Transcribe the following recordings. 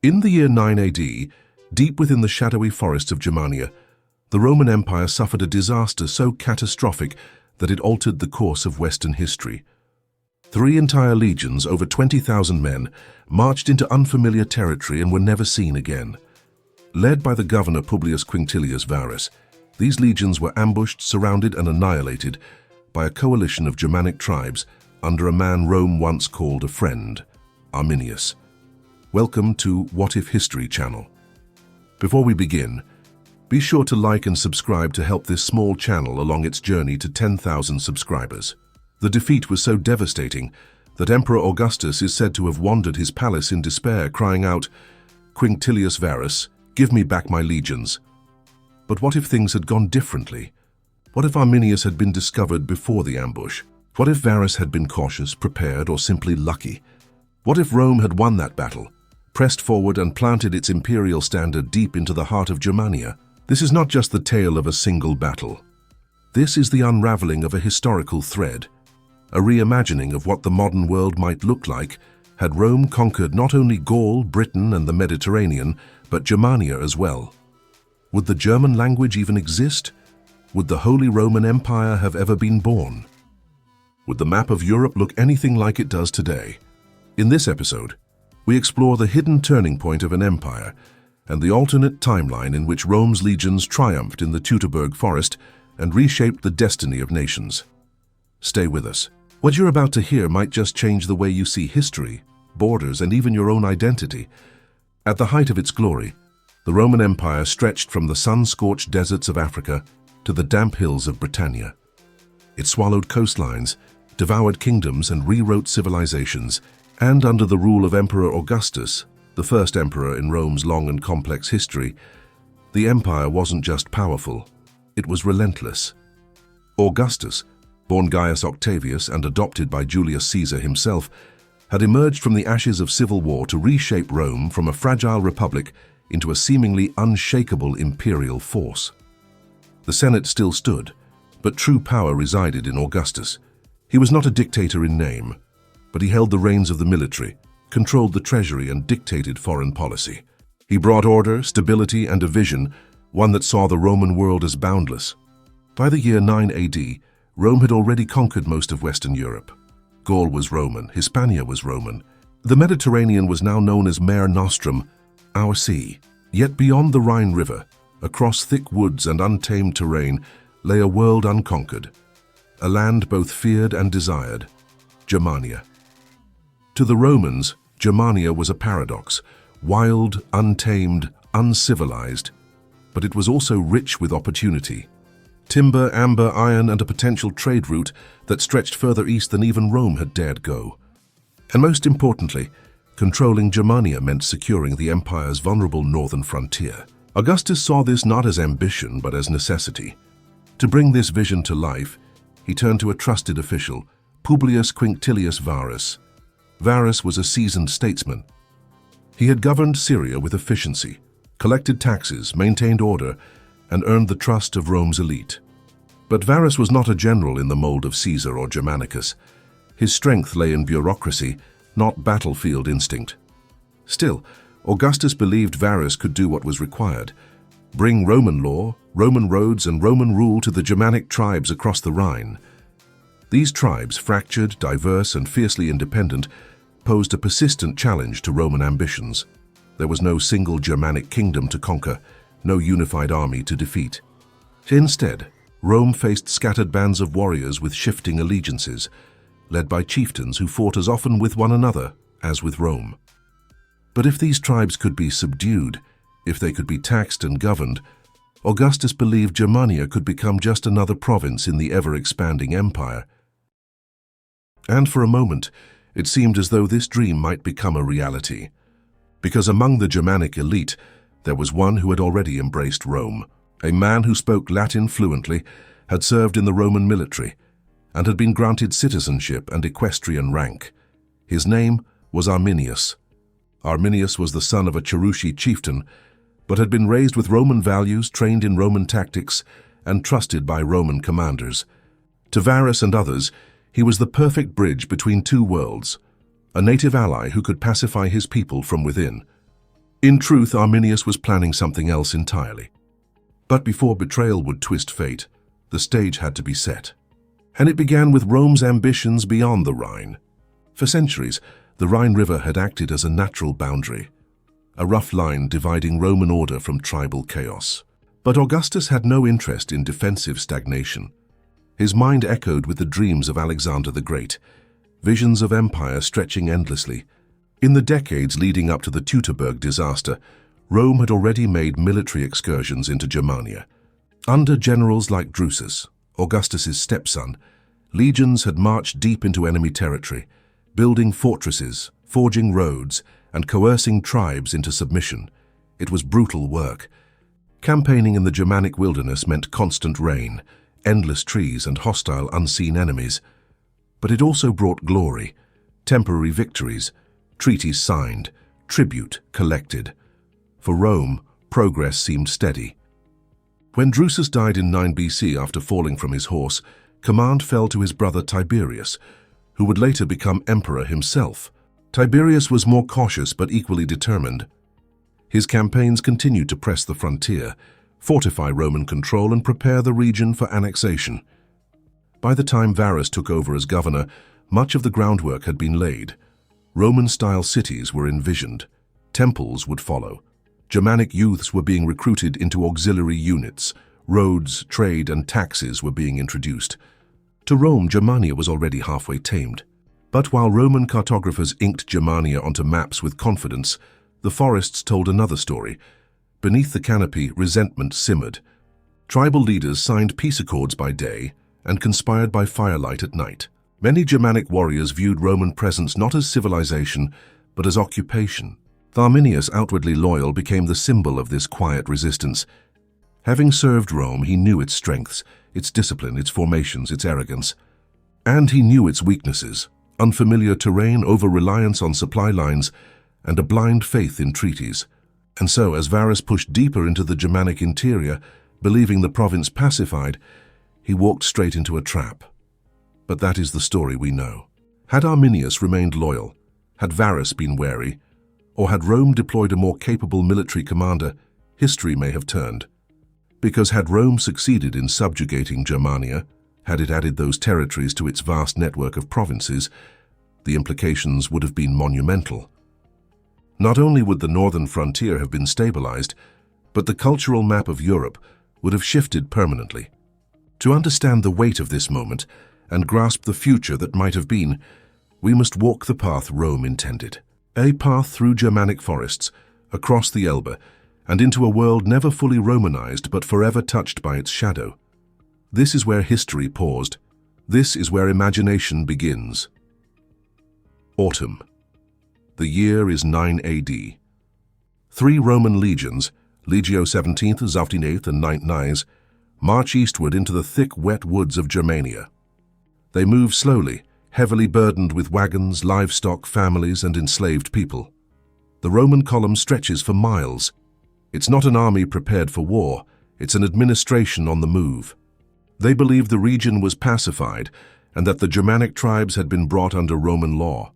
In the year 9 AD, deep within the shadowy forests of Germania, the Roman Empire suffered a disaster so catastrophic that it altered the course of Western history. 3 entire legions, over 20,000 men, marched into unfamiliar territory and were never seen again. Led by the governor Publius Quinctilius Varus, these legions were ambushed, surrounded, and annihilated by a coalition of Germanic tribes under a man Rome once called a friend, Arminius. Welcome to What If History channel. Before we begin, be sure to like and subscribe to help this small channel along its journey to 10,000 subscribers. The defeat was so devastating that Emperor Augustus is said to have wandered his palace in despair, crying out, "Quinctilius Varus, give me back my legions." But what if things had gone differently? What if Arminius had been discovered before the ambush? What if Varus had been cautious, prepared, or simply lucky? What if Rome had won that battle, pressed forward and planted its imperial standard deep into the heart of Germania? This is not just the tale of a single battle. This is the unraveling of a historical thread, a reimagining of what the modern world might look like had Rome conquered not only Gaul, Britain, and the Mediterranean, but Germania as well. Would the German language even exist? Would the Holy Roman Empire have ever been born? Would the map of Europe look anything like it does today? In this episode, we explore the hidden turning point of an empire and the alternate timeline in which Rome's legions triumphed in the Teutoburg Forest and reshaped the destiny of nations. Stay with us. What you're about to hear might just change the way you see history, borders, and even your own identity. At the height of its glory, the Roman Empire stretched from the sun-scorched deserts of Africa to the damp hills of Britannia. It swallowed coastlines, devoured kingdoms, and rewrote civilizations. And under the rule of Emperor Augustus, the first emperor in Rome's long and complex history, the empire wasn't just powerful, it was relentless. Augustus, born Gaius Octavius and adopted by Julius Caesar himself, had emerged from the ashes of civil war to reshape Rome from a fragile republic into a seemingly unshakable imperial force. The Senate still stood, but true power resided in Augustus. He was not a dictator in name, but he held the reins of the military, controlled the treasury, and dictated foreign policy. He brought order, stability, and a vision, one that saw the Roman world as boundless. By the year 9 AD, Rome had already conquered most of Western Europe. Gaul was Roman, Hispania was Roman. The Mediterranean was now known as Mare Nostrum, our sea. Yet beyond the Rhine River, across thick woods and untamed terrain, lay a world unconquered, a land both feared and desired, Germania. To the Romans, Germania was a paradox, wild, untamed, uncivilized, but it was also rich with opportunity. Timber, amber, iron, and a potential trade route that stretched further east than even Rome had dared go. And most importantly, controlling Germania meant securing the empire's vulnerable northern frontier. Augustus saw this not as ambition, but as necessity. To bring this vision to life, he turned to a trusted official, Publius Quinctilius Varus. Varus was a seasoned statesman. He had governed Syria with efficiency, collected taxes, maintained order, and earned the trust of Rome's elite. But Varus was not a general in the mold of Caesar or Germanicus. His strength lay in bureaucracy, not battlefield instinct. Still, Augustus believed Varus could do what was required: bring Roman law, Roman roads, and Roman rule to the Germanic tribes across the Rhine. These tribes, fractured, diverse, and fiercely independent, posed a persistent challenge to Roman ambitions. There was no single Germanic kingdom to conquer, no unified army to defeat. Instead, Rome faced scattered bands of warriors with shifting allegiances, led by chieftains who fought as often with one another as with Rome. But if these tribes could be subdued, if they could be taxed and governed, Augustus believed Germania could become just another province in the ever-expanding empire. And for a moment, it seemed as though this dream might become a reality. Because among the Germanic elite, there was one who had already embraced Rome, a man who spoke Latin fluently, had served in the Roman military, and had been granted citizenship and equestrian rank. His name was Arminius. Arminius was the son of a Cherusci chieftain, but had been raised with Roman values, trained in Roman tactics, and trusted by Roman commanders. To Varus and others, he was the perfect bridge between two worlds, a native ally who could pacify his people from within. In truth, Arminius was planning something else entirely. But before betrayal would twist fate, the stage had to be set. And it began with Rome's ambitions beyond the Rhine. For centuries, the Rhine River had acted as a natural boundary, a rough line dividing Roman order from tribal chaos. But Augustus had no interest in defensive stagnation. His mind echoed with the dreams of Alexander the Great, visions of empire stretching endlessly. In the decades leading up to the Teutoburg disaster, Rome had already made military excursions into Germania. Under generals like Drusus, Augustus's stepson, legions had marched deep into enemy territory, building fortresses, forging roads, and coercing tribes into submission. It was brutal work. Campaigning in the Germanic wilderness meant constant rain, endless trees, and hostile unseen enemies. But it also brought glory, temporary victories, treaties signed, tribute collected. For Rome, progress seemed steady. When Drusus died in 9 BC after falling from his horse, command fell to his brother Tiberius, who would later become emperor himself. Tiberius was more cautious but equally determined. His campaigns continued to press the frontier, fortify Roman control, and prepare the region for annexation. By the time Varus took over as governor, much of the groundwork had been laid. Roman-style cities were envisioned. Temples would follow. Germanic youths were being recruited into auxiliary units. Roads, trade, and taxes were being introduced. To Rome, Germania was already halfway tamed. But while Roman cartographers inked Germania onto maps with confidence, the forests told another story. Beneath the canopy, resentment simmered. Tribal leaders signed peace accords by day and conspired by firelight at night. Many Germanic warriors viewed Roman presence not as civilization, but as occupation. Arminius, outwardly loyal, became the symbol of this quiet resistance. Having served Rome, he knew its strengths, its discipline, its formations, its arrogance. And he knew its weaknesses: unfamiliar terrain, over-reliance on supply lines, and a blind faith in treaties. And so, as Varus pushed deeper into the Germanic interior, believing the province pacified, he walked straight into a trap. But that is the story we know. Had Arminius remained loyal, had Varus been wary, or had Rome deployed a more capable military commander, history may have turned. Because had Rome succeeded in subjugating Germania, had it added those territories to its vast network of provinces, the implications would have been monumental. Not only would the northern frontier have been stabilized, but the cultural map of Europe would have shifted permanently. To understand the weight of this moment and grasp the future that might have been, we must walk the path Rome intended. A path through Germanic forests, across the Elbe, and into a world never fully Romanized but forever touched by its shadow. This is where history paused. This is where imagination begins. Autumn. The year is 9 AD. 3 Roman legions, Legio 17th, Xavtinate, and 9th Knights, march eastward into the thick, wet woods of Germania. They move slowly, heavily burdened with wagons, livestock, families, and enslaved people. The Roman column stretches for miles. It's not an army prepared for war, it's an administration on the move. They believed the region was pacified and that the Germanic tribes had been brought under Roman law,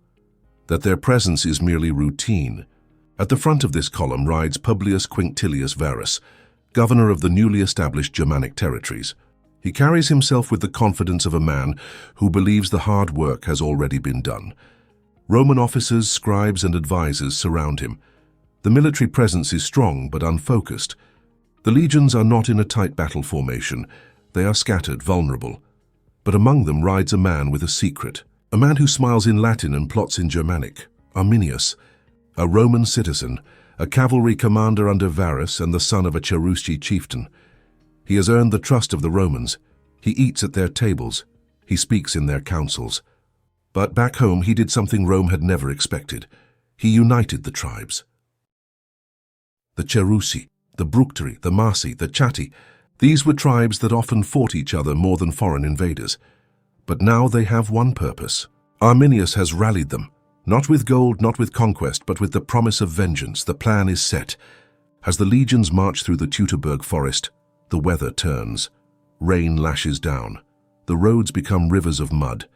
that their presence is merely routine. At the front of this column rides Publius Quinctilius Varus, governor of the newly established Germanic territories. He carries himself with the confidence of a man who believes the hard work has already been done. Roman officers, scribes, and advisors surround him. The military presence is strong but unfocused. The legions are not in a tight battle formation. They are scattered, vulnerable. But among them rides a man with a secret. A man who smiles in Latin and plots in Germanic. Arminius, a Roman citizen, a cavalry commander under Varus and the son of a Cherusci chieftain. He has earned the trust of the Romans. He eats at their tables. He speaks in their councils. But back home he did something Rome had never expected. He united the tribes. The Cherusci, the Bructeri, the Marsi, the Chatti, these were tribes that often fought each other more than foreign invaders. But now they have one purpose. Arminius has rallied them, not with gold, not with conquest, but with the promise of vengeance. The plan is set. As the legions march through the Teutoburg Forest, the weather turns. Rain lashes down. The roads become rivers of mud.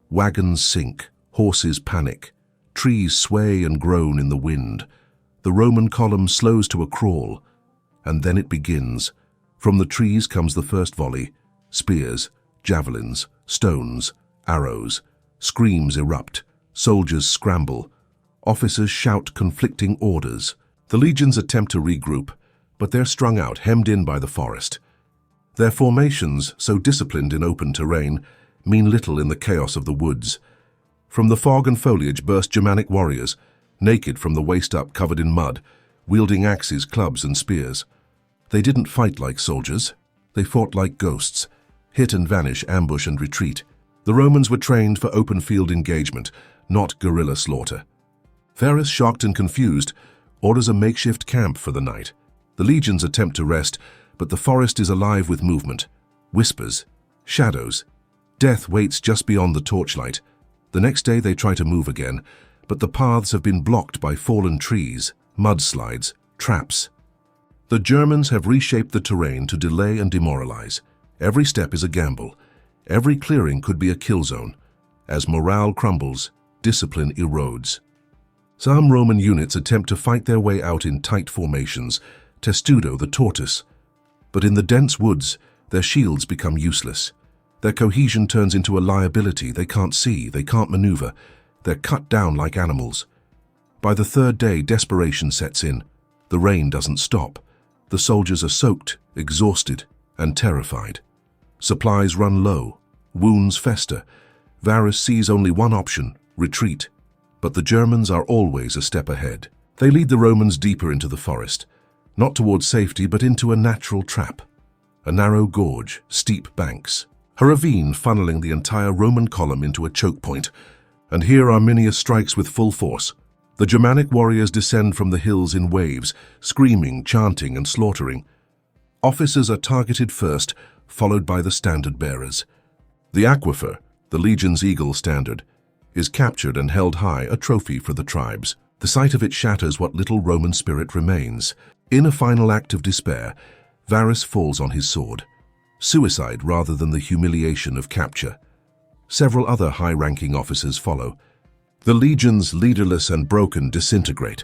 Wagons sink. Horses panic. Trees sway and groan in the wind. The Roman column slows to a crawl, and then it begins. From the trees comes the first volley. Spears, javelins, stones, arrows. Screams erupt. Soldiers scramble. Officers shout conflicting orders. The legions attempt to regroup, but they're strung out, hemmed in by the forest. Their formations, so disciplined in open terrain, mean little in the chaos of the woods. From the fog and foliage burst Germanic warriors, naked from the waist up, covered in mud, wielding axes, clubs, and spears. They didn't fight like soldiers. They fought like ghosts, hit and vanish, ambush and retreat. The Romans were trained for open field engagement, not guerrilla slaughter. Varus, shocked and confused, orders a makeshift camp for the night. The legions attempt to rest, but the forest is alive with movement, whispers, shadows. Death waits just beyond the torchlight. The next day they try to move again, but the paths have been blocked by fallen trees, mudslides, traps. The Germans have reshaped the terrain to delay and demoralize. Every step is a gamble. Every clearing could be a kill zone. As morale crumbles, discipline erodes. Some Roman units attempt to fight their way out in tight formations, testudo the tortoise. But in the dense woods, their shields become useless. Their cohesion turns into a liability. They can't see, they can't maneuver. They're cut down like animals. By the third day, desperation sets in. The rain doesn't stop. The soldiers are soaked, exhausted, and terrified. Supplies run low. Wounds fester. Varus sees only one option: retreat. But the Germans are always a step ahead. They lead the Romans deeper into the forest, not towards safety, but into a natural trap. A narrow gorge, steep banks, a ravine funneling the entire Roman column into a choke point. And here Arminius strikes with full force. The Germanic warriors descend from the hills in waves, screaming, chanting, and slaughtering. Officers are targeted first, followed by the standard-bearers. The aquifer, the legion's eagle standard, is captured and held high, a trophy for the tribes. The sight of it shatters what little Roman spirit remains. In a final act of despair, Varus falls on his sword. Suicide rather than the humiliation of capture. Several other high-ranking officers follow. The legions, leaderless and broken, disintegrate.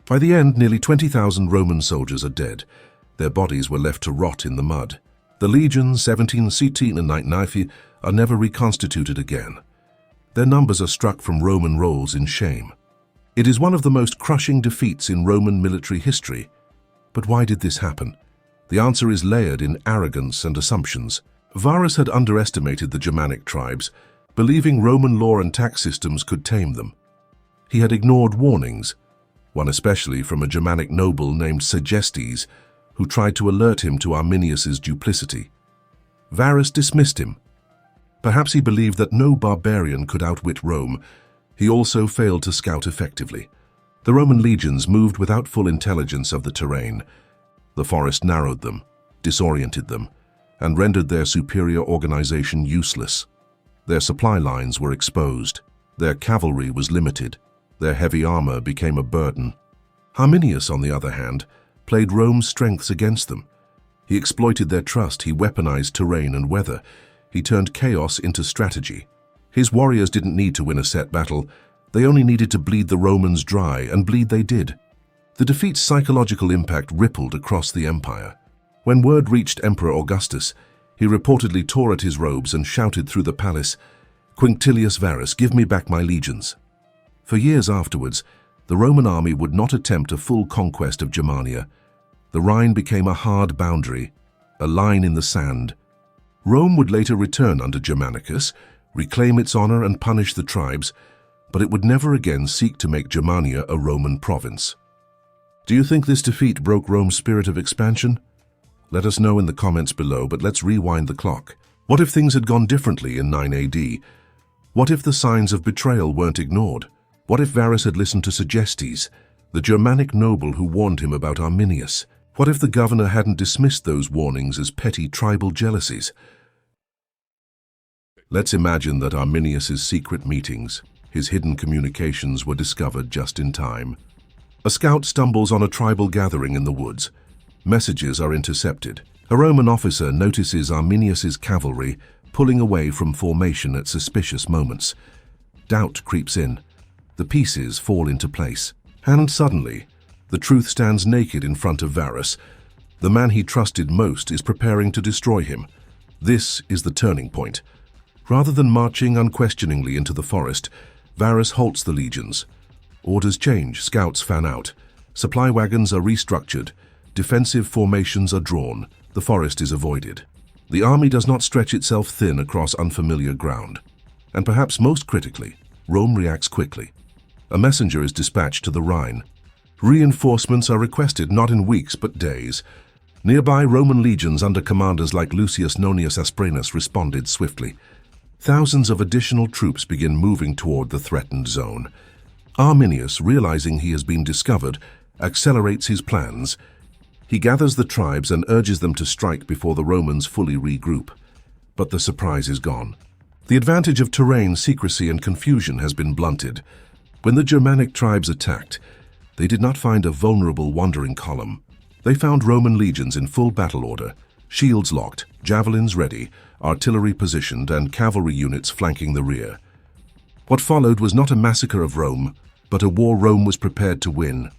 By the end, nearly 20,000 Roman soldiers are dead. Their bodies were left to rot in the mud. The legions, 17 Cetin and Naifi, are never reconstituted again. Their numbers are struck from Roman rolls in shame. It is one of the most crushing defeats in Roman military history. But why did this happen? The answer is layered in arrogance and assumptions. Varus had underestimated the Germanic tribes, believing Roman law and tax systems could tame them. He had ignored warnings, one especially from a Germanic noble named Segestes, who tried to alert him to Arminius's duplicity. Varus dismissed him. Perhaps he believed that no barbarian could outwit Rome. He also failed to scout effectively. The Roman legions moved without full intelligence of the terrain. The forest narrowed them, disoriented them, and rendered their superior organization useless. Their supply lines were exposed. Their cavalry was limited. Their heavy armor became a burden. Arminius, on the other hand, played Rome's strengths against them. He exploited their trust. He weaponized terrain and weather. He turned chaos into strategy. His warriors didn't need to win a set battle. They only needed to bleed the Romans dry, and bleed they did. The defeat's psychological impact rippled across the empire. When word reached Emperor Augustus, he reportedly tore at his robes and shouted through the palace, "Quinctilius Varus, give me back my legions." For years afterwards, the Roman army would not attempt a full conquest of Germania. The Rhine became a hard boundary, a line in the sand. Rome would later return under Germanicus, reclaim its honor and punish the tribes, but it would never again seek to make Germania a Roman province. Do you think this defeat broke Rome's spirit of expansion? Let us know in the comments below, but let's rewind the clock. What if things had gone differently in 9 AD? What if the signs of betrayal weren't ignored? What if Varus had listened to Segestes, the Germanic noble who warned him about Arminius? What if the governor hadn't dismissed those warnings as petty tribal jealousies? Let's imagine that Arminius's secret meetings, his hidden communications, were discovered just in time. A scout stumbles on a tribal gathering in the woods. Messages are intercepted. A Roman officer notices Arminius's cavalry pulling away from formation at suspicious moments. Doubt creeps in. The pieces fall into place. And suddenly, The truth stands naked in front of Varus. The man he trusted most is preparing to destroy him. This is the turning point. Rather than marching unquestioningly into the forest, Varus halts the legions. Orders change, scouts fan out. Supply wagons are restructured. Defensive formations are drawn. The forest is avoided. The army does not stretch itself thin across unfamiliar ground. And perhaps most critically, Rome reacts quickly. A messenger is dispatched to the Rhine. Reinforcements are requested not in weeks but days. Nearby Roman legions under commanders like Lucius Nonius Aspranus responded swiftly. Thousands of additional troops begin moving toward the threatened zone. Arminius, realizing he has been discovered, accelerates his plans. He gathers the tribes and urges them to strike before the Romans fully regroup. But the surprise is gone. The advantage of terrain, secrecy, and confusion has been blunted. When the Germanic tribes attacked, they did not find a vulnerable wandering column. They found Roman legions in full battle order, shields locked, javelins ready, artillery positioned, and cavalry units flanking the rear. What followed was not a massacre of Rome, but a war Rome was prepared to win.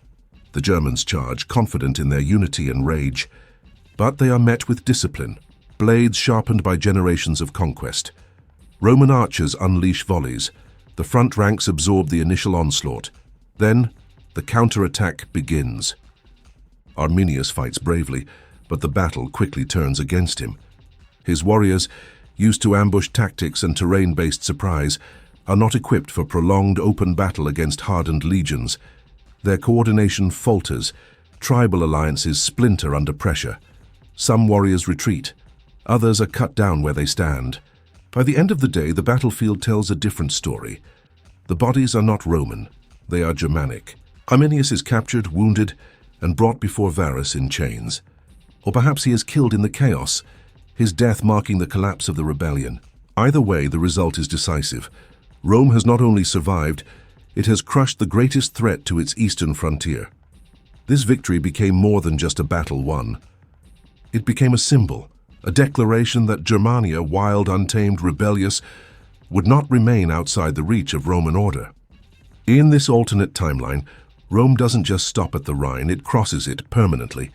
The Germans charge, confident in their unity and rage. But they are met with discipline, blades sharpened by generations of conquest. Roman archers unleash volleys. The front ranks absorb the initial onslaught. Then, the counterattack begins. Arminius fights bravely, but the battle quickly turns against him. His warriors, used to ambush tactics and terrain-based surprise, are not equipped for prolonged open battle against hardened legions. Their coordination falters, tribal alliances splinter under pressure. Some warriors retreat, others are cut down where they stand. By the end of the day, the battlefield tells a different story. The bodies are not Roman, they are Germanic. Arminius is captured, wounded, and brought before Varus in chains. Or perhaps he is killed in the chaos, his death marking the collapse of the rebellion. Either way, the result is decisive. Rome has not only survived, it has crushed the greatest threat to its eastern frontier. This victory became more than just a battle won. It became a symbol, a declaration that Germania, wild, untamed, rebellious, would not remain outside the reach of Roman order. In this alternate timeline, Rome doesn't just stop at the Rhine, it crosses it permanently.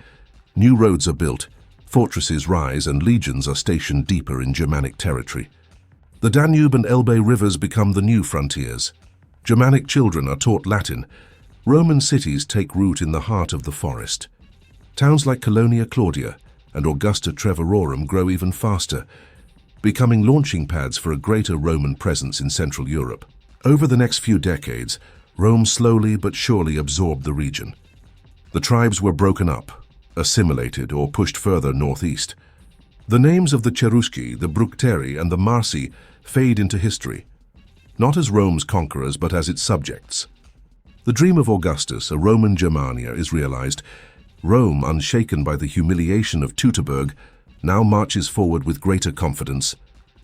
New roads are built, fortresses rise, and legions are stationed deeper in Germanic territory. The Danube and Elbe rivers become the new frontiers. Germanic children are taught Latin. Roman cities take root in the heart of the forest. Towns like Colonia Claudia and Augusta Treverorum grow even faster, becoming launching pads for a greater Roman presence in Central Europe. Over the next few decades, Rome slowly but surely absorbed the region. The tribes were broken up, assimilated, or pushed further northeast. The names of the Cherusci, the Bructeri, and the Marsi fade into history, not as Rome's conquerors but as its subjects. The dream of Augustus, a Roman Germania, is realized. Rome, unshaken by the humiliation of Teutoburg, now marches forward with greater confidence.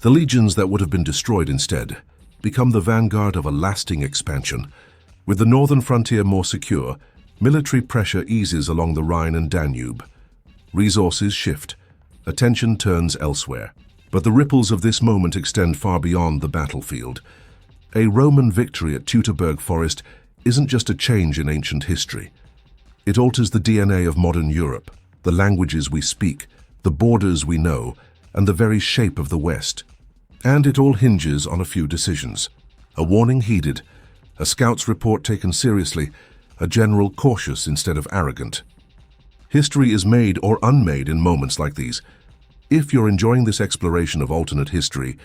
The legions that would have been destroyed instead become the vanguard of a lasting expansion. With the northern frontier more secure, military pressure eases along the Rhine and Danube. Resources shift. Attention turns elsewhere. But the ripples of this moment extend far beyond the battlefield. A Roman victory at Teutoburg Forest isn't just a change in ancient history. It alters the DNA of modern Europe, the languages we speak, the borders we know, and the very shape of the West. And it all hinges on a few decisions. A warning heeded, a scout's report taken seriously, a general cautious instead of arrogant. History is made or unmade in moments like these. If you're enjoying this exploration of alternate history,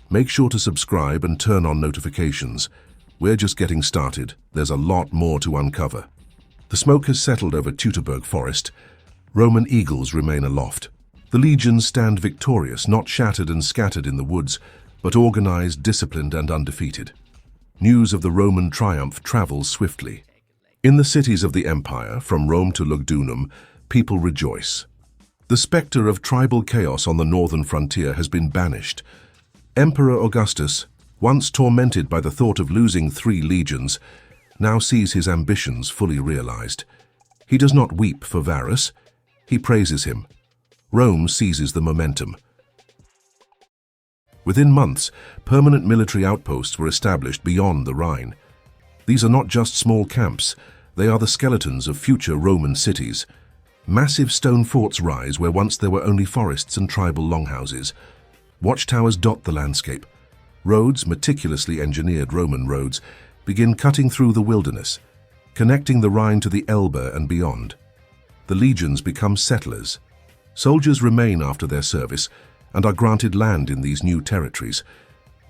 make sure to subscribe and turn on notifications. We're just getting started. There's a lot more to uncover. The smoke has settled over Teutoburg Forest. Roman eagles remain aloft. The legions stand victorious, not shattered and scattered in the woods, but organized, disciplined, and undefeated. News of the Roman triumph travels swiftly. In the cities of the empire, from Rome to Lugdunum, people rejoice. The specter of tribal chaos on the northern frontier has been banished. Emperor Augustus, once tormented by the thought of losing 3 legions, now sees his ambitions fully realized. He does not weep for Varus, he praises him. Rome seizes the momentum. Within months, permanent military outposts were established beyond the Rhine. These are not just small camps, They are the skeletons of future Roman cities. Massive stone forts rise where once there were only forests and tribal longhouses. Watchtowers dot the landscape. Roads, meticulously engineered Roman roads, begin cutting through the wilderness, connecting the Rhine to the Elbe and beyond. The legions become settlers. Soldiers remain after their service and are granted land in these new territories.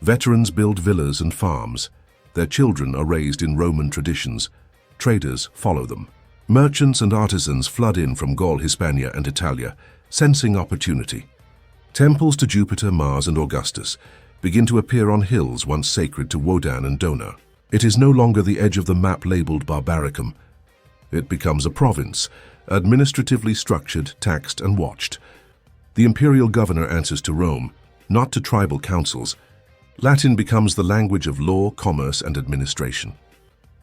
Veterans build villas and farms. Their children are raised in Roman traditions. Traders follow them. Merchants and artisans flood in from Gaul, Hispania, and Italia, sensing opportunity. Temples to Jupiter, Mars, and Augustus begin to appear on hills once sacred to Wodan and Dona. It is no longer the edge of the map labeled Barbaricum. It becomes a province, administratively structured, taxed, and watched. The imperial governor answers to Rome, not to tribal councils. Latin becomes the language of law, commerce, and administration.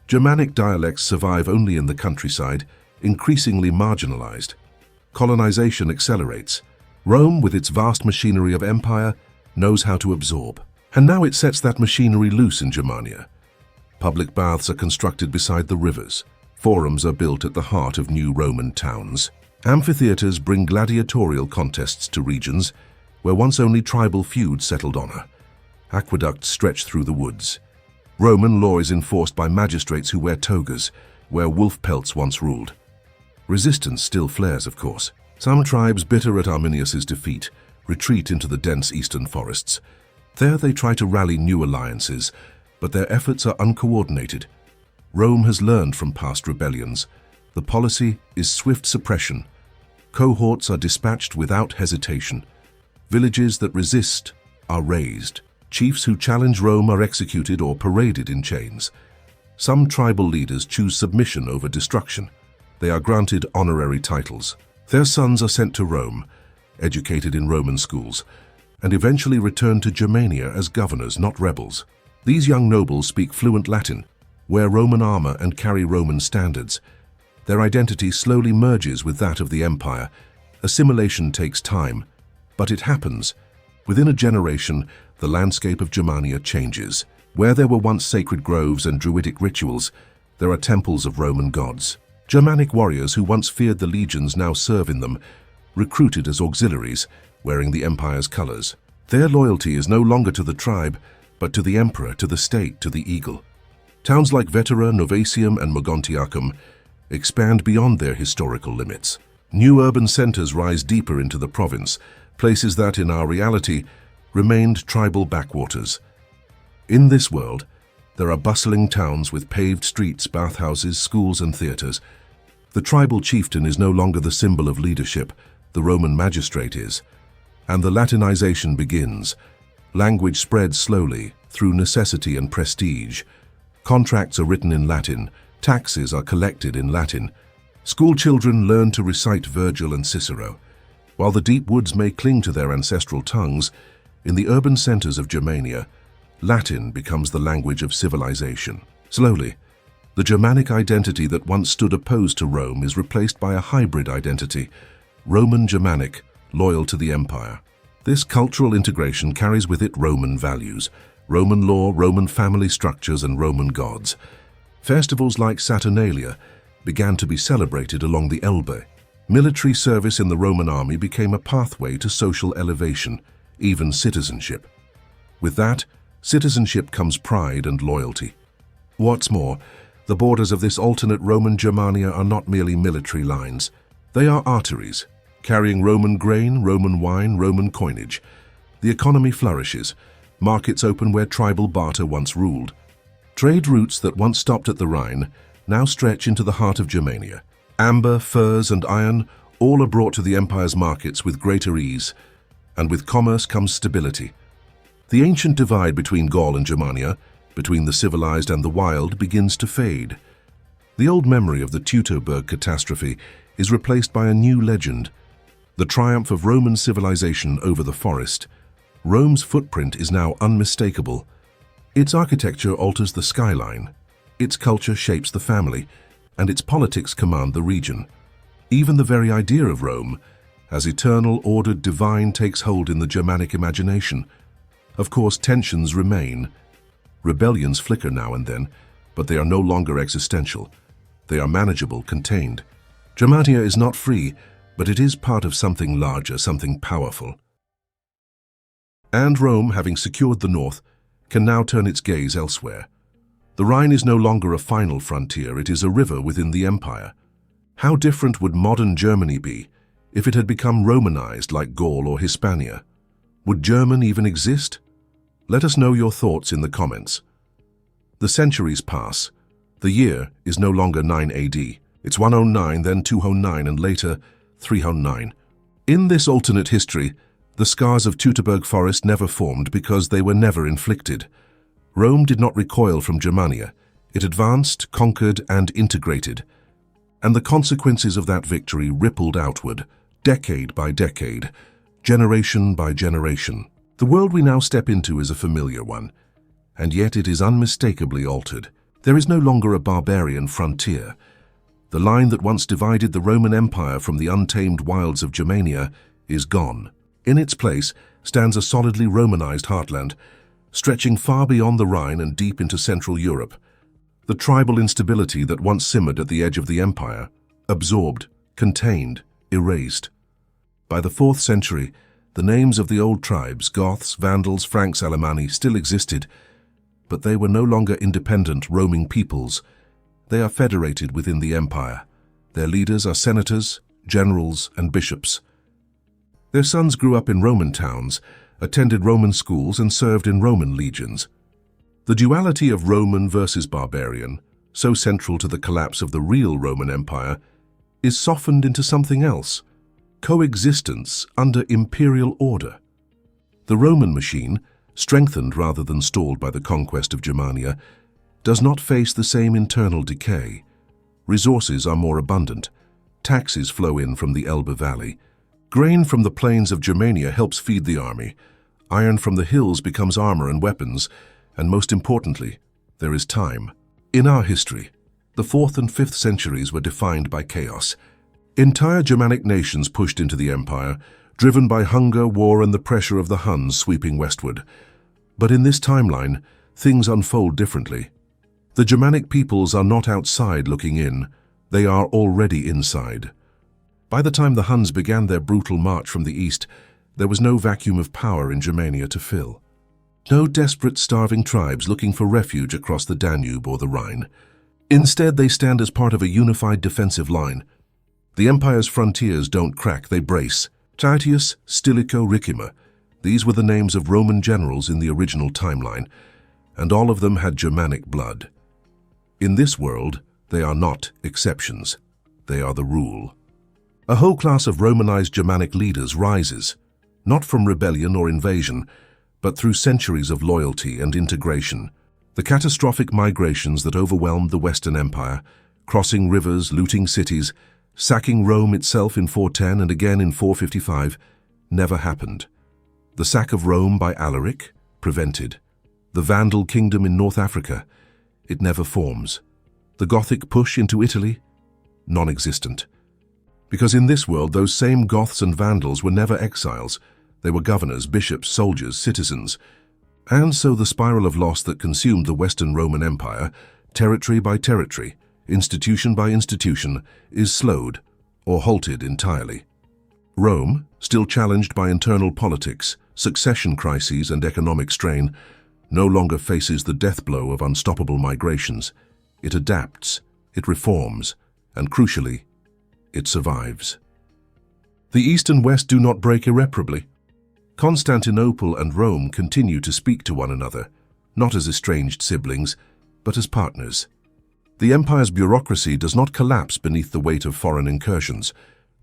Germanic dialects survive only in the countryside, increasingly marginalized. Colonization accelerates. Rome, with its vast machinery of empire, knows how to absorb. And now it sets that machinery loose in Germania. Public baths are constructed beside the rivers. Forums are built at the heart of new Roman towns. Amphitheaters bring gladiatorial contests to regions where once only tribal feuds settled honor. Aqueducts stretch through the woods. Roman law is enforced by magistrates who wear togas, where wolf pelts once ruled. Resistance still flares, of course. Some tribes, bitter at Arminius's defeat, retreat into the dense eastern forests. There they try to rally new alliances, but their efforts are uncoordinated. Rome has learned from past rebellions. The policy is swift suppression. Cohorts are dispatched without hesitation. Villages that resist are razed. Chiefs who challenge Rome are executed or paraded in chains. Some tribal leaders choose submission over destruction. They are granted honorary titles. Their sons are sent to Rome, educated in Roman schools, and eventually return to Germania as governors, not rebels. These young nobles speak fluent Latin, wear Roman armor, and carry Roman standards. Their identity slowly merges with that of the empire. Assimilation takes time, but it happens. Within a generation, the landscape of Germania changes. Where there were once sacred groves and druidic rituals, there are temples of Roman gods. Germanic warriors who once feared the legions now serve in them, recruited as auxiliaries, wearing the empire's colors. Their loyalty is no longer to the tribe, but to the emperor, to the state, to the eagle. Towns like Vetera, Novatium, and Mogontiacum expand beyond their historical limits. New urban centers rise deeper into the province, places that, in our reality, remained tribal backwaters. In this world, there are bustling towns with paved streets, bathhouses, schools, and theaters. The tribal chieftain is no longer the symbol of leadership, the Roman magistrate is. And the Latinization begins. Language spreads slowly, through necessity and prestige. Contracts are written in Latin, taxes are collected in Latin. School children learn to recite Virgil and Cicero. While the deep woods may cling to their ancestral tongues, in the urban centers of Germania, Latin becomes the language of civilization. Slowly, the Germanic identity that once stood opposed to Rome is replaced by a hybrid identity, Roman Germanic, loyal to the empire. This cultural integration carries with it Roman values, Roman law, Roman family structures, and Roman gods. Festivals like Saturnalia began to be celebrated along the Elbe. Military service in the Roman army became a pathway to social elevation, even citizenship. With that, citizenship comes pride and loyalty. What's more, the borders of this alternate Roman Germania are not merely military lines. They are arteries, carrying Roman grain, Roman wine, Roman coinage. The economy flourishes. Markets open where tribal barter once ruled. Trade routes that once stopped at the Rhine now stretch into the heart of Germania. Amber, furs, and iron all are brought to the empire's markets with greater ease, and with commerce comes stability. The ancient divide between Gaul and Germania, between the civilized and the wild, begins to fade. The old memory of the Teutoburg catastrophe is replaced by a new legend, the triumph of Roman civilization over the forest. Rome's footprint is now unmistakable. Its architecture alters the skyline, its culture shapes the family, and its politics command the region. Even the very idea of Rome, as eternal, ordered, divine, takes hold in the Germanic imagination. Of course, tensions remain. Rebellions flicker now and then, but they are no longer existential. They are manageable, contained. Germania is not free, but it is part of something larger, something powerful. And Rome, having secured the north, can now turn its gaze elsewhere. The Rhine is no longer a final frontier, it is a river within the empire. How different would modern Germany be if it had become Romanized like Gaul or Hispania? Would German even exist? Let us know your thoughts in the comments. The centuries pass. The year is no longer 9 AD. It's 109, then 209, and later 309. In this alternate history, the scars of Teutoburg Forest never formed because they were never inflicted. Rome did not recoil from Germania. It advanced, conquered, and integrated. And the consequences of that victory rippled outward, decade by decade, generation by generation. The world we now step into is a familiar one, and yet it is unmistakably altered. There is no longer a barbarian frontier. The line that once divided the Roman Empire from the untamed wilds of Germania is gone. In its place stands a solidly Romanized heartland, stretching far beyond the Rhine and deep into Central Europe. The tribal instability that once simmered at the edge of the empire, absorbed, contained, erased. By the 4th century, the names of the old tribes, Goths, Vandals, Franks, Alemanni, still existed, but they were no longer independent roaming peoples. They are federated within the empire. Their leaders are senators, generals, and bishops. Their sons grew up in Roman towns, attended Roman schools, and served in Roman legions. The duality of Roman versus barbarian, so central to the collapse of the real Roman Empire, is softened into something else: coexistence under imperial order. The Roman machine, strengthened rather than stalled by the conquest of Germania, does not face the same internal decay. Resources are more abundant. Taxes flow in from the Elbe Valley. Grain from the plains of Germania helps feed the army. Iron from the hills becomes armor and weapons. And most importantly, there is time. In our history, the 4th and 5th centuries were defined by chaos. Entire Germanic nations pushed into the empire, driven by hunger, war, and the pressure of the Huns sweeping westward. But in this timeline, things unfold differently. The Germanic peoples are not outside looking in, they are already inside. By the time the Huns began their brutal march from the east, there was no vacuum of power in Germania to fill. No desperate, starving tribes looking for refuge across the Danube or the Rhine. Instead, they stand as part of a unified defensive line. The empire's frontiers don't crack, they brace. Titius, Stilicho, Ricimer. These were the names of Roman generals in the original timeline, and all of them had Germanic blood. In this world, they are not exceptions. They are the rule. A whole class of Romanized Germanic leaders rises, not from rebellion or invasion, but through centuries of loyalty and integration. The catastrophic migrations that overwhelmed the Western Empire, crossing rivers, looting cities, sacking Rome itself in 410 and again in 455, never happened. The sack of Rome by Alaric, prevented. The Vandal kingdom in North Africa, it never forms. The Gothic push into Italy, non-existent. Because in this world, those same Goths and Vandals were never exiles. They were governors, bishops, soldiers, citizens. And so the spiral of loss that consumed the Western Roman Empire, territory by territory, institution by institution, is slowed or halted entirely. Rome, still challenged by internal politics, succession crises, and economic strain, no longer faces the death blow of unstoppable migrations. It adapts, it reforms, and crucially, it survives. The East and West do not break irreparably. Constantinople and Rome continue to speak to one another, not as estranged siblings, but as partners. The empire's bureaucracy does not collapse beneath the weight of foreign incursions.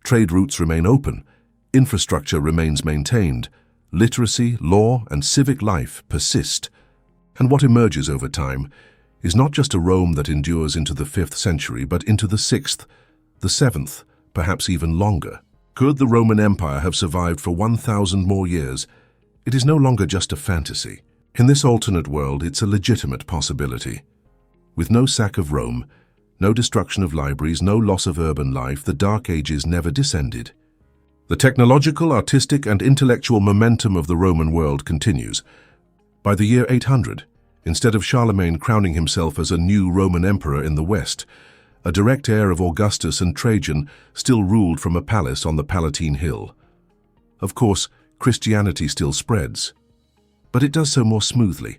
Trade routes remain open, infrastructure remains maintained, literacy, law, and civic life persist. And what emerges over time is not just a Rome that endures into the 5th century, but into the 6th, the 7th, perhaps even longer. Could the Roman Empire have survived for 1,000 more years? It is no longer just a fantasy. In this alternate world, it's a legitimate possibility. With no sack of Rome, no destruction of libraries, no loss of urban life, the Dark Ages never descended. The technological, artistic, and intellectual momentum of the Roman world continues. By the year 800, instead of Charlemagne crowning himself as a new Roman emperor in the West, A direct heir of Augustus and Trajan still ruled from a palace on the Palatine Hill. Of course, Christianity still spreads, but it does so more smoothly,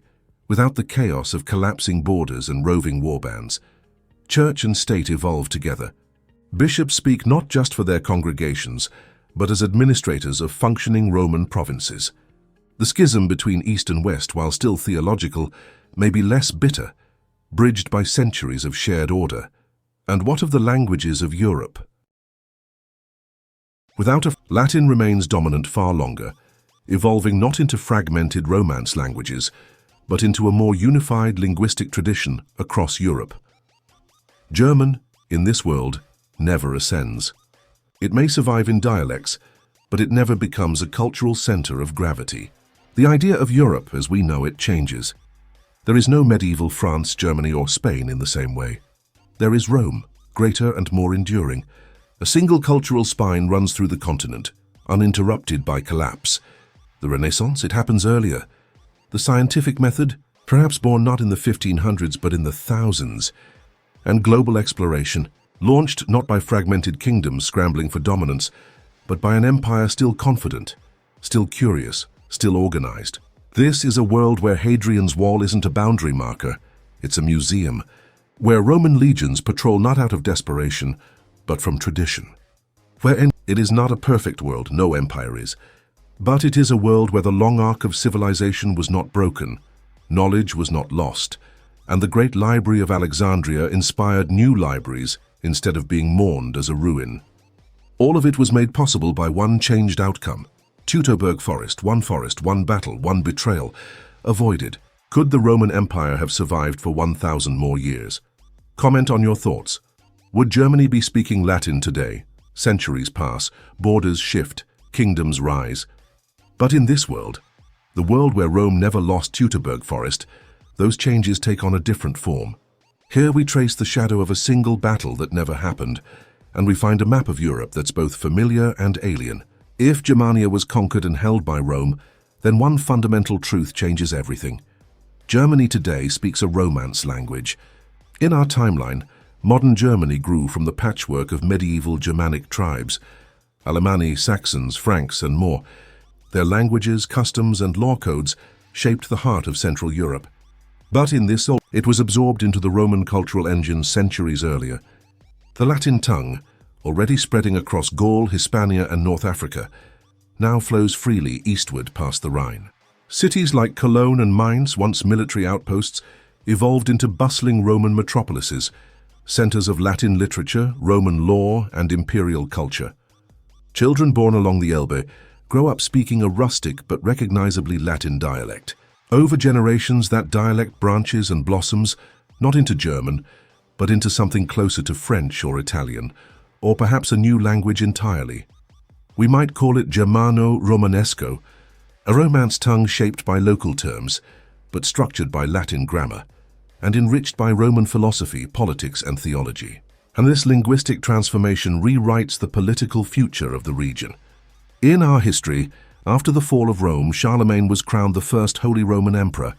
without the chaos of collapsing borders and roving warbands. Church and state evolve together. Bishops speak not just for their congregations, but as administrators of functioning Roman provinces. The schism between East and West, while still theological, may be less bitter, bridged by centuries of shared order. And what of the languages of Europe? Latin remains dominant far longer, evolving not into fragmented Romance languages, but into a more unified linguistic tradition across Europe. German, in this world, never ascends. It may survive in dialects, but it never becomes a cultural center of gravity. The idea of Europe as we know it changes. There is no medieval France, Germany, or Spain in the same way. There is Rome, greater and more enduring. A single cultural spine runs through the continent, uninterrupted by collapse. The Renaissance, it happens earlier. The scientific method, perhaps born not in the 1500s but in the thousands. And global exploration, launched not by fragmented kingdoms scrambling for dominance, but by an empire still confident, still curious, still organized. This is a world where Hadrian's Wall isn't a boundary marker, it's a museum, where Roman legions patrol not out of desperation, but from tradition. It is not a perfect world, no empire is, but it is a world where the long arc of civilization was not broken, knowledge was not lost, and the great library of Alexandria inspired new libraries instead of being mourned as a ruin. All of it was made possible by one changed outcome. Teutoburg Forest, one battle, one betrayal. Avoided. Could the Roman Empire have survived for 1,000 more years? Comment on your thoughts. Would Germany be speaking Latin today? Centuries pass, borders shift, kingdoms rise. But in this world, the world where Rome never lost Teutoburg Forest, those changes take on a different form. Here we trace the shadow of a single battle that never happened, and we find a map of Europe that's both familiar and alien. If Germania was conquered and held by Rome, then one fundamental truth changes everything. Germany today speaks a Romance language. In our timeline, modern Germany grew from the patchwork of medieval Germanic tribes, Alemanni, Saxons, Franks, and more. Their languages, customs, and law codes shaped the heart of Central Europe. But in this, it was absorbed into the Roman cultural engine centuries earlier. The Latin tongue, already spreading across Gaul, Hispania, and North Africa, now flows freely eastward past the Rhine. Cities like Cologne and Mainz, once military outposts, evolved into bustling Roman metropolises, centers of Latin literature, Roman law, and imperial culture. Children born along the Elbe grow up speaking a rustic but recognizably Latin dialect. Over generations, that dialect branches and blossoms, not into German, but into something closer to French or Italian, or perhaps a new language entirely. We might call it Germano-Romanesco, a Romance tongue shaped by local terms, but structured by Latin grammar, and enriched by Roman philosophy, politics, and theology. And this linguistic transformation rewrites the political future of the region. In our history, after the fall of Rome, Charlemagne was crowned the first Holy Roman Emperor,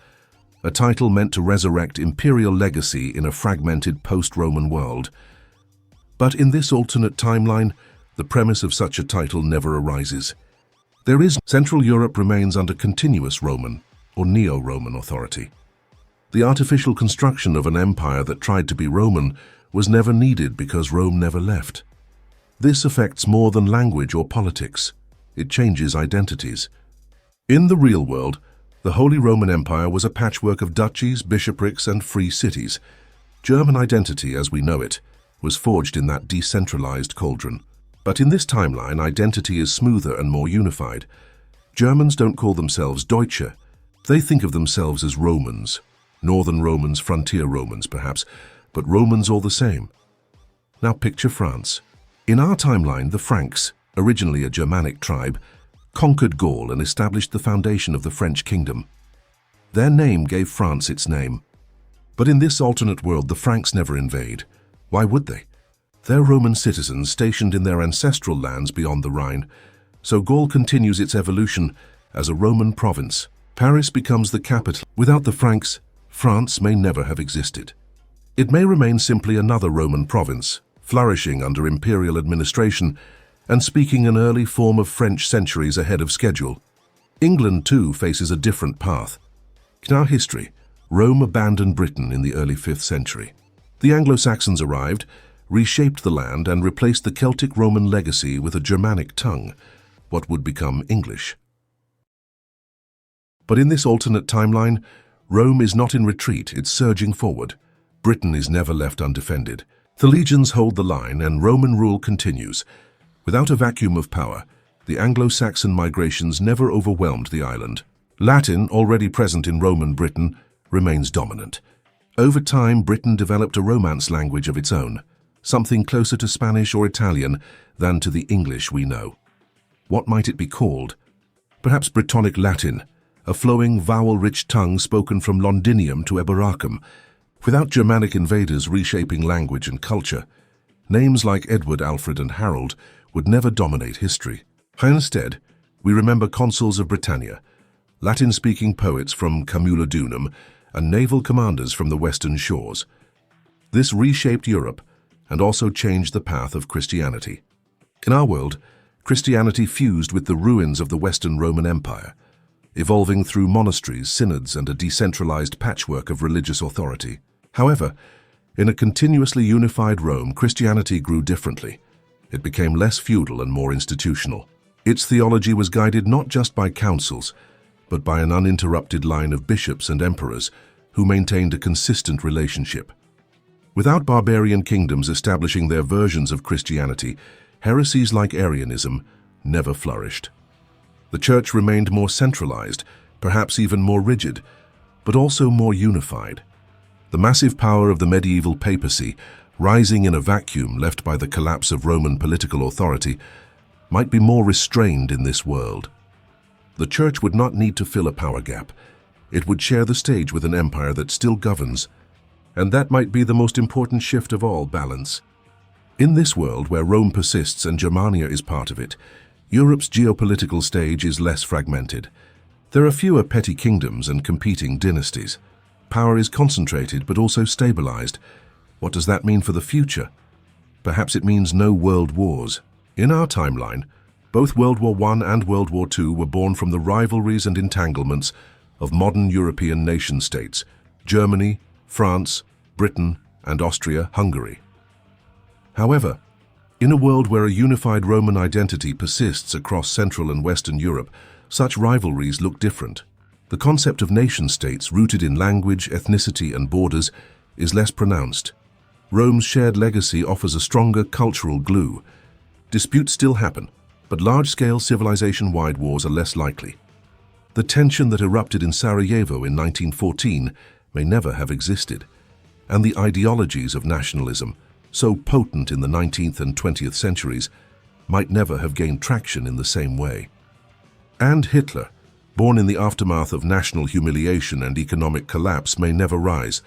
a title meant to resurrect imperial legacy in a fragmented post-Roman world. But in this alternate timeline, the premise of such a title never arises. Central Europe remains under continuous Roman or Neo-Roman authority. The artificial construction of an empire that tried to be Roman was never needed because Rome never left. This affects more than language or politics. It changes identities. In the real world, the Holy Roman Empire was a patchwork of duchies, bishoprics, and free cities. German identity, as we know it, was forged in that decentralized cauldron. But in this timeline, identity is smoother and more unified. Germans don't call themselves Deutsche. They think of themselves as Romans. Northern Romans, frontier Romans perhaps, but Romans all the same. Now picture France. In our timeline, the Franks, originally a Germanic tribe, conquered Gaul and established the foundation of the French kingdom. Their name gave France its name. But in this alternate world, the Franks never invade. Why would they? They're Roman citizens stationed in their ancestral lands beyond the Rhine, so Gaul continues its evolution as a Roman province. Paris becomes the capital. Without the Franks, France may never have existed. It may remain simply another Roman province, flourishing under imperial administration and speaking an early form of French centuries ahead of schedule. England, too, faces a different path. In our history, Rome abandoned Britain in the early 5th century. The Anglo-Saxons arrived, reshaped the land, and replaced the Celtic Roman legacy with a Germanic tongue, what would become English. But in this alternate timeline, Rome is not in retreat, it's surging forward. Britain is never left undefended. The legions hold the line and Roman rule continues. Without a vacuum of power, the Anglo-Saxon migrations never overwhelmed the island. Latin, already present in Roman Britain, remains dominant. Over time, Britain developed a Romance language of its own, something closer to Spanish or Italian than to the English we know. What might it be called? Perhaps Brittonic Latin, a flowing, vowel-rich tongue spoken from Londinium to Eboracum. Without Germanic invaders reshaping language and culture, names like Edward, Alfred, and Harold would never dominate history. Instead, we remember consuls of Britannia, Latin-speaking poets from Camulodunum, and naval commanders from the western shores. This reshaped Europe and also changed the path of Christianity. In our world, Christianity fused with the ruins of the Western Roman Empire, evolving through monasteries, synods, and a decentralized patchwork of religious authority. However, in a continuously unified Rome, Christianity grew differently. It became less feudal and more institutional. Its theology was guided not just by councils, but by an uninterrupted line of bishops and emperors who maintained a consistent relationship. Without barbarian kingdoms establishing their versions of Christianity, heresies like Arianism never flourished. The church remained more centralized, perhaps even more rigid, but also more unified. The massive power of the medieval papacy, rising in a vacuum left by the collapse of Roman political authority, might be more restrained in this world. The church would not need to fill a power gap. It would share the stage with an empire that still governs, and that might be the most important shift of all: balance. In this world where Rome persists and Germania is part of it, Europe's geopolitical stage is less fragmented. There are fewer petty kingdoms and competing dynasties. Power is concentrated but also stabilized. What does that mean for the future? Perhaps it means no world wars. In our timeline, both World War I and World War II were born from the rivalries and entanglements of modern European nation-states: Germany, France, Britain, and Austria-Hungary. However, in a world where a unified Roman identity persists across Central and Western Europe, such rivalries look different. The concept of nation-states rooted in language, ethnicity, and borders is less pronounced. Rome's shared legacy offers a stronger cultural glue. Disputes still happen, but large-scale civilization-wide wars are less likely. The tension that erupted in Sarajevo in 1914 may never have existed, and the ideologies of nationalism, so potent in the 19th and 20th centuries, might never have gained traction in the same way. And Hitler, born in the aftermath of national humiliation and economic collapse, may never rise.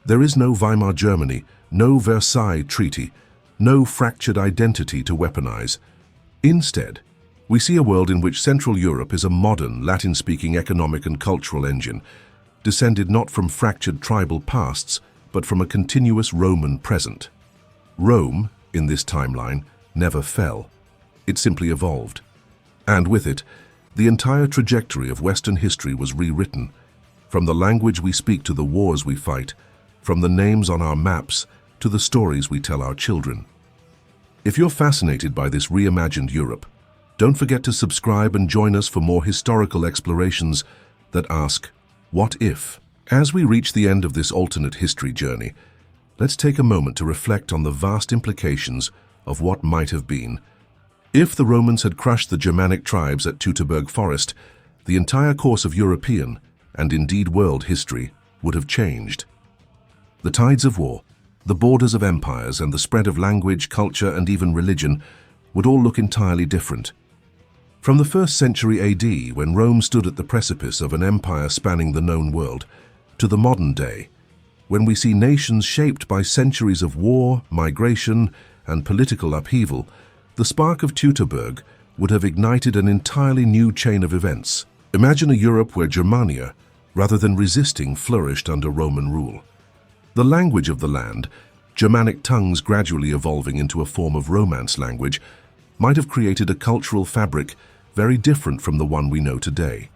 There is no Weimar Germany, no Versailles Treaty, no fractured identity to weaponize. Instead, we see a world in which Central Europe is a modern, Latin-speaking economic and cultural engine, descended not from fractured tribal pasts, but from a continuous Roman present. Rome, in this timeline, never fell. It simply evolved. And with it, the entire trajectory of Western history was rewritten, from the language we speak to the wars we fight, from the names on our maps to the stories we tell our children. If you're fascinated by this reimagined Europe, don't forget to subscribe and join us for more historical explorations that ask, what if? As we reach the end of this alternate history journey, let's take a moment to reflect on the vast implications of what might have been. If the Romans had crushed the Germanic tribes at Teutoburg Forest, the entire course of European, and indeed world history, would have changed. The tides of war, the borders of empires, and the spread of language, culture, and even religion would all look entirely different. From the 1st century AD, when Rome stood at the precipice of an empire spanning the known world, to the modern day, when we see nations shaped by centuries of war, migration, and political upheaval, the spark of Teutoburg would have ignited an entirely new chain of events. Imagine a Europe where Germania, rather than resisting, flourished under Roman rule. The language of the land, Germanic tongues gradually evolving into a form of Romance language, might have created a cultural fabric very different from the one we know today.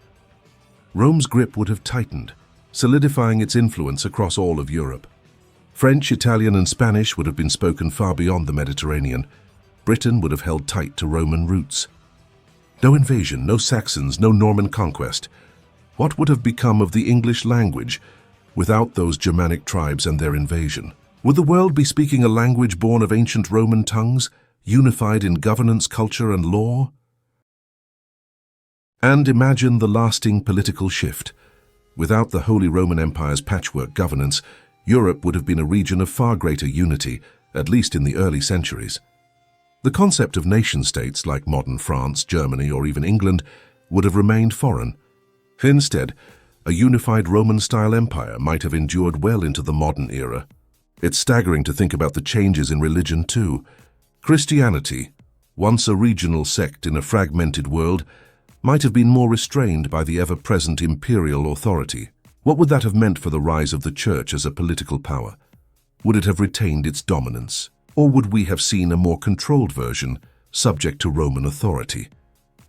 Rome's grip would have tightened, solidifying its influence across all of Europe. French, Italian, and Spanish would have been spoken far beyond the Mediterranean. Britain would have held tight to Roman roots. No invasion, no Saxons, no Norman conquest. What would have become of the English language without those Germanic tribes and their invasion? Would the world be speaking a language born of ancient Roman tongues, unified in governance, culture, and law? And imagine the lasting political shift. Without the Holy Roman Empire's patchwork governance, Europe would have been a region of far greater unity, at least in the early centuries. The concept of nation-states like modern France, Germany, or even England would have remained foreign. Instead, a unified Roman-style empire might have endured well into the modern era. It's staggering to think about the changes in religion too. Christianity, once a regional sect in a fragmented world, might have been more restrained by the ever-present imperial authority. What would that have meant for the rise of the Church as a political power? Would it have retained its dominance? Or would we have seen a more controlled version, subject to Roman authority?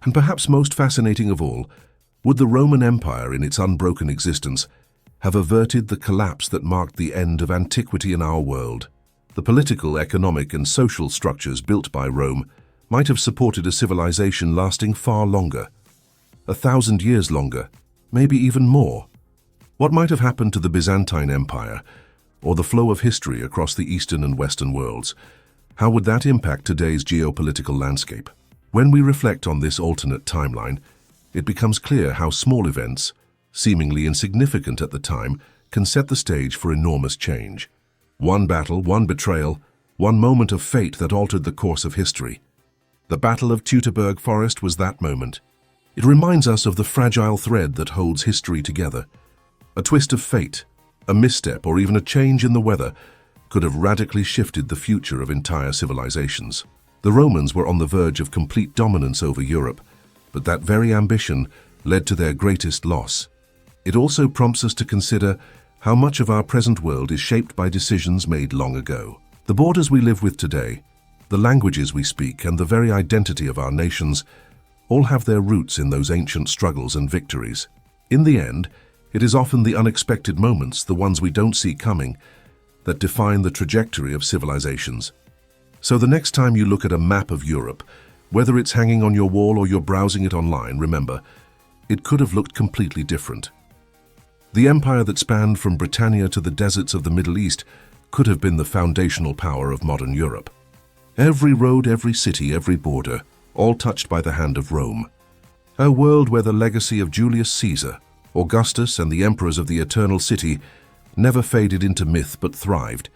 And perhaps most fascinating of all, would the Roman Empire in its unbroken existence have averted the collapse that marked the end of antiquity in our world? The political, economic, and social structures built by Rome might have supported a civilization lasting far longer, 1,000 years longer, maybe even more. What might have happened to the Byzantine Empire, or the flow of history across the Eastern and Western worlds? How would that impact today's geopolitical landscape? When we reflect on this alternate timeline, it becomes clear how small events, seemingly insignificant at the time, can set the stage for enormous change. One battle, one betrayal, one moment of fate that altered the course of history. The Battle of Teutoburg Forest was that moment. It reminds us of the fragile thread that holds history together. A twist of fate, a misstep, or even a change in the weather could have radically shifted the future of entire civilizations. The Romans were on the verge of complete dominance over Europe, but that very ambition led to their greatest loss. It also prompts us to consider how much of our present world is shaped by decisions made long ago. The borders we live with today, the languages we speak, and the very identity of our nations all have their roots in those ancient struggles and victories. In the end, it is often the unexpected moments, the ones we don't see coming, that define the trajectory of civilizations. So the next time you look at a map of Europe, whether it's hanging on your wall or you're browsing it online, remember, it could have looked completely different. The empire that spanned from Britannia to the deserts of the Middle East could have been the foundational power of modern Europe. Every road, every city, every border, all touched by the hand of Rome. A world where the legacy of Julius Caesar, Augustus, and the emperors of the Eternal City never faded into myth but thrived,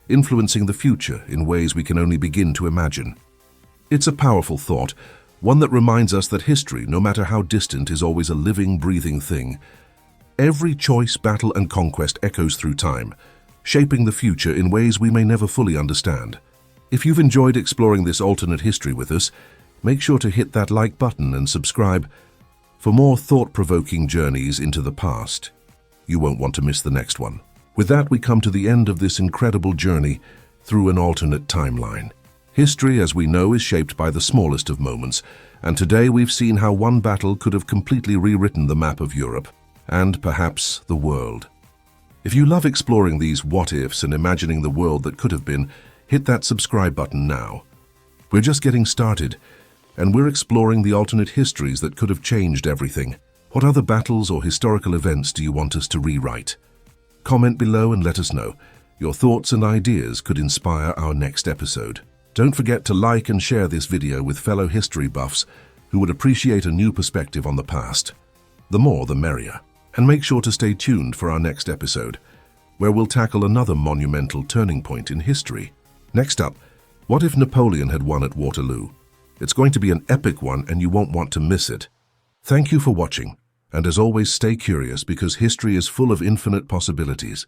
influencing the future in ways we can only begin to imagine. It's a powerful thought, one that reminds us that history, no matter how distant, is always a living, breathing thing. Every choice, battle, and conquest echoes through time, shaping the future in ways we may never fully understand. If you've enjoyed exploring this alternate history with us, make sure to hit that like button and subscribe for more thought-provoking journeys into the past. You won't want to miss the next one. With that, we come to the end of this incredible journey through an alternate timeline. History, as we know, is shaped by the smallest of moments, and today we've seen how one battle could have completely rewritten the map of Europe, and perhaps the world. If you love exploring these what-ifs and imagining the world that could have been, hit that subscribe button now. We're just getting started, and we're exploring the alternate histories that could have changed everything. What other battles or historical events do you want us to rewrite? Comment below and let us know. Your thoughts and ideas could inspire our next episode. Don't forget to like and share this video with fellow history buffs who would appreciate a new perspective on the past. The more, the merrier. And make sure to stay tuned for our next episode, where we'll tackle another monumental turning point in history. Next up, what if Napoleon had won at Waterloo? It's going to be an epic one and you won't want to miss it. Thank you for watching, and as always, stay curious because history is full of infinite possibilities.